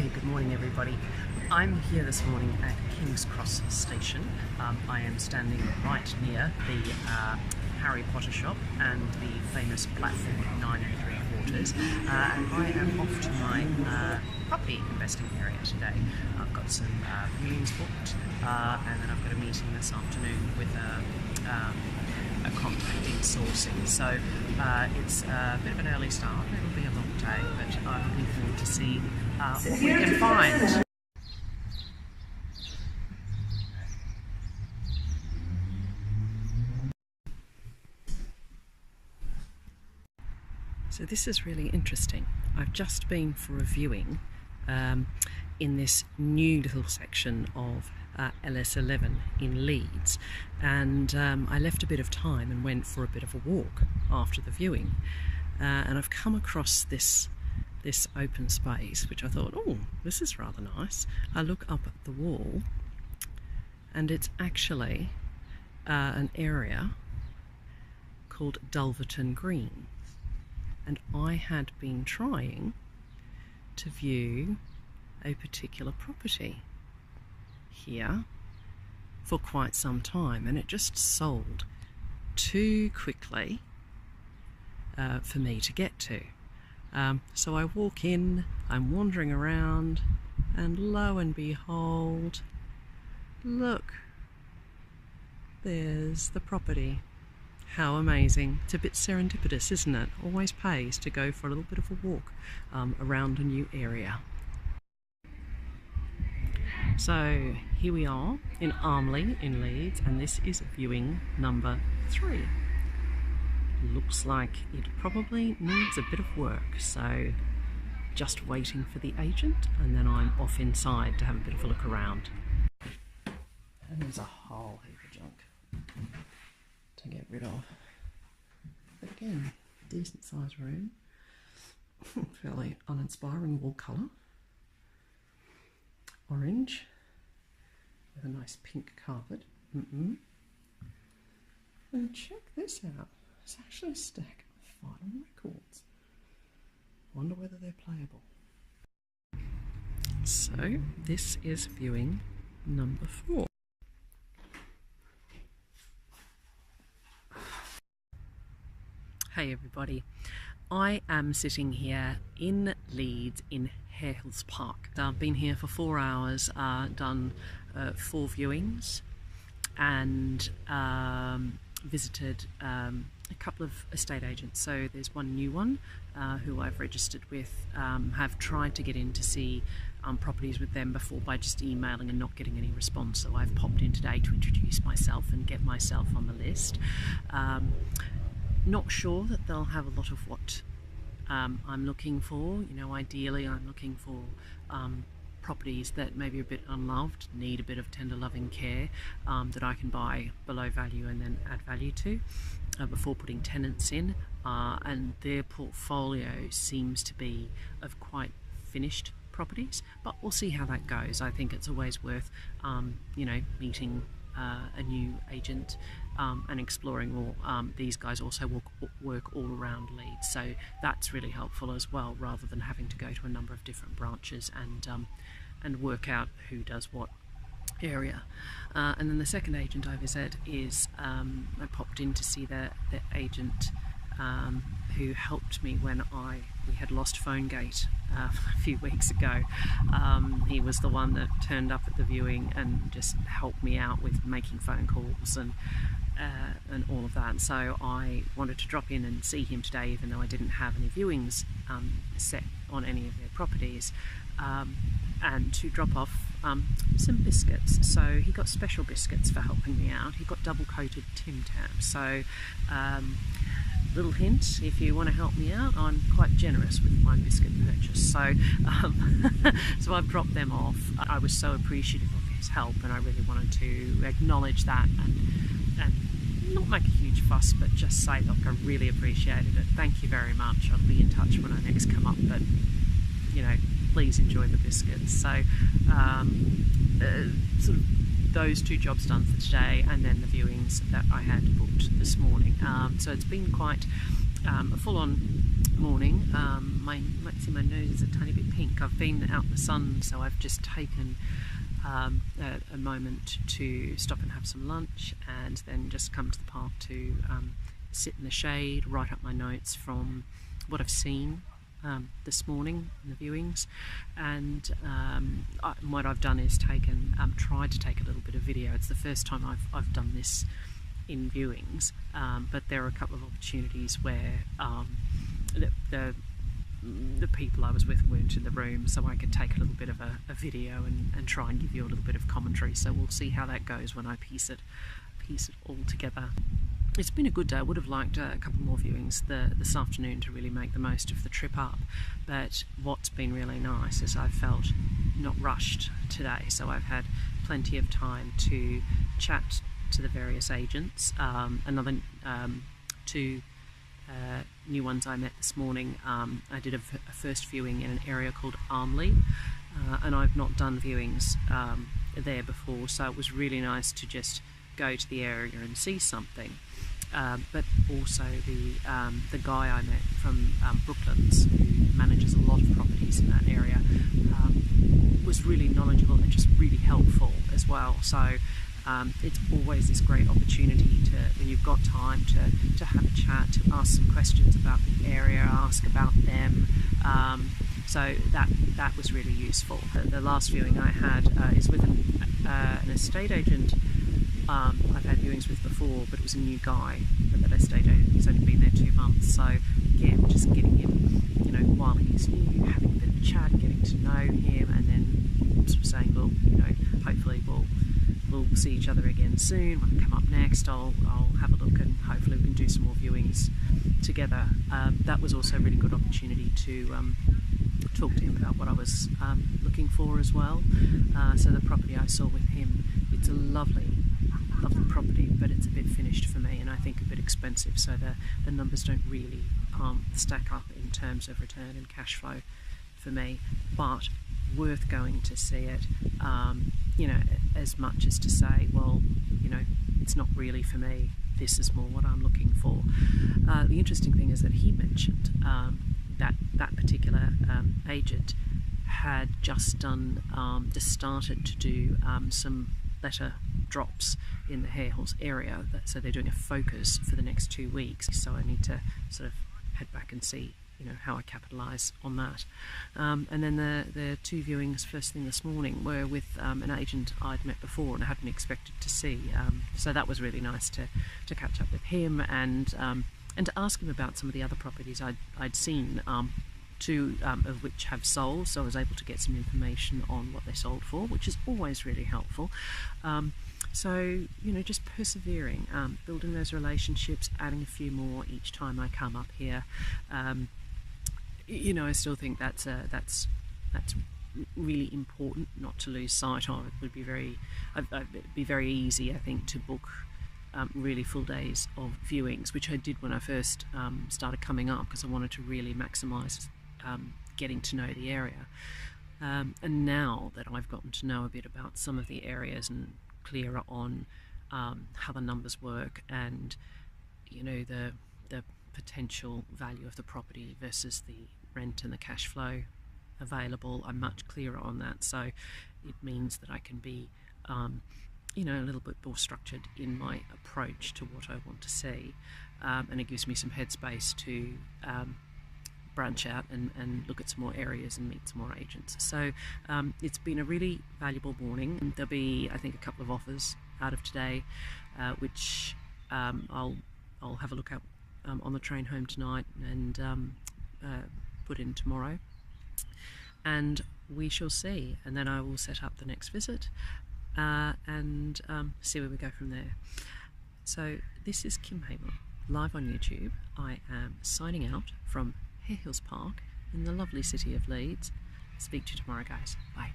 Hey, good morning everybody. I'm here this morning at King's Cross Station. I am standing right near the Harry Potter shop and the famous platform 9 3/4, and I am off to my property investing area today. I've got some viewings booked, and then I've got a meeting this afternoon with a contact in sourcing. So it's a bit of an early start. It'll be a long day, but I'm looking forward to see what we can find. So this is really interesting. I've just been for a viewing in this new little section of LS11 in Leeds, and I left a bit of time and went for a bit of a walk after the viewing, and I've come across this open space which I thought, oh, this is rather nice. I look up at the wall and it's actually an area called Dulverton Green, and I had been trying to view a particular property here for quite some time, and it just sold too quickly for me to get to. So I walk in, I'm wandering around, and lo and behold, look, there's the property. How amazing. It's a bit serendipitous, isn't it? Always pays to go for a little bit of a walk around a new area. So here we are in Armley in Leeds, and this is viewing number 3. Looks like it probably needs a bit of work, so just waiting for the agent, and then I'm off inside to have a bit of a look around. And there's a whole heap of junk to get rid of. But again, decent sized room, fairly uninspiring wall colour, orange with a nice pink carpet. And check this out, it's actually a stack of vinyl records. Wonder whether they're playable. So this is viewing number 4. Hey everybody, I am sitting here in Leeds in Hare Hills Park. I've been here for 4 hours, done 4 viewings, and visited a couple of estate agents. So there's one new one who I've registered with, have tried to get in to see properties with them before by just emailing and not getting any response. So I've popped in today to introduce myself and get myself on the list. Not sure that they'll have a lot of what I'm looking for. You know, ideally I'm looking for properties that may be a bit unloved, need a bit of tender loving care, that I can buy below value and then add value to before putting tenants in, and their portfolio seems to be of quite finished properties, but we'll see how that goes. I think it's always worth you know, meeting a new agent and exploring more. These guys also work all around Leeds, so that's really helpful as well, rather than having to go to a number of different branches and work out who does what area. And then the second agent I visit is, I popped in to see the agent who helped me when we had lost PhoneGate a few weeks ago. He was the one that turned up at the viewing and just helped me out with making phone calls and all of that. So I wanted to drop in and see him today, even though I didn't have any viewings set on any of their properties, and to drop off some biscuits. So he got special biscuits for helping me out. He got double coated Tim Tams. So little hint, if you want to help me out, I'm quite generous with my biscuit purchase. So so I've dropped them off. I was so appreciative of his help, and I really wanted to acknowledge that and not make a huge fuss, but just say, look, I really appreciated it. Thank you very much. I'll be in touch when I next come up, but you know, please enjoy the biscuits. So sort of those 2 jobs done for today, and then the viewings that I had booked this morning. So it's been quite a full-on morning. You might see my nose is a tiny bit pink. I've been out in the sun, so I've just taken a moment to stop and have some lunch, and then just come to the park to sit in the shade, write up my notes from what I've seen this morning in the viewings. And what I've done is tried to take a little bit of video. It's the first time I've done this in viewings, but there are a couple of opportunities where the people I was with weren't in the room, so I could take a little bit of a video and try and give you a little bit of commentary. So we'll see how that goes when I piece it all together. It's been a good day. I would have liked a couple more viewings this afternoon to really make the most of the trip up, but what's been really nice is I've felt not rushed today, so I've had plenty of time to chat to the various agents. Two new ones I met this morning. I did a first viewing in an area called Armley, and I've not done viewings there before, so it was really nice to just go to the area and see something. But also the guy I met from Brooklands, who manages a lot of properties in that area, was really knowledgeable and just really helpful as well. So it's always this great opportunity to, when you've got time, to have a chat, to ask some questions about the area, ask about them. So that was really useful. The last viewing I had is with an estate agent I've had viewings with before, but it was a new guy. But that estate agent has only been there 2 months, so again, just getting him, while he's new, having a bit of a chat, getting to know him, and then sort of saying, look, hopefully we'll see each other again soon. When I come up next, I'll have a look, and hopefully we can do some more viewings together. That was also a really good opportunity to talk to him about what I was looking for as well. So the property I saw with him, it's a lovely property, but it's a bit finished for me, and I think a bit expensive, so the numbers don't really stack up in terms of return and cash flow for me, but worth going to see it, as much as to say, well, it's not really for me, this is more what I'm looking for. The interesting thing is that he mentioned that particular agent had just started to do some letter drops in the Hare Horse area, so they're doing a focus for the next 2 weeks, so I need to sort of head back and see how I capitalise on that. And then the two viewings first thing this morning were with an agent I'd met before and I hadn't expected to see, so that was really nice to catch up with him and to ask him about some of the other properties I'd seen, two of which have sold, so I was able to get some information on what they sold for, which is always really helpful. So just persevering, building those relationships, adding a few more each time I come up here. I still think that's really important not to lose sight of. It would be very easy, I think, to book really full days of viewings, which I did when I first started coming up, because I wanted to really maximise getting to know the area. And now that I've gotten to know a bit about some of the areas and clearer on how the numbers work and the potential value of the property versus the rent and the cash flow available, I'm much clearer on that, so it means that I can be a little bit more structured in my approach to what I want to see, and it gives me some headspace to branch out and look at some more areas and meet some more agents. So it's been a really valuable morning. There'll be, I think, a couple of offers out of today, which I'll have a look at on the train home tonight and put in tomorrow, and we shall see, and then I will set up the next visit and see where we go from there. So this is Kim Hamer, live on YouTube. I am signing out from Hare Hills Park in the lovely city of Leeds. Speak to you tomorrow, guys. Bye.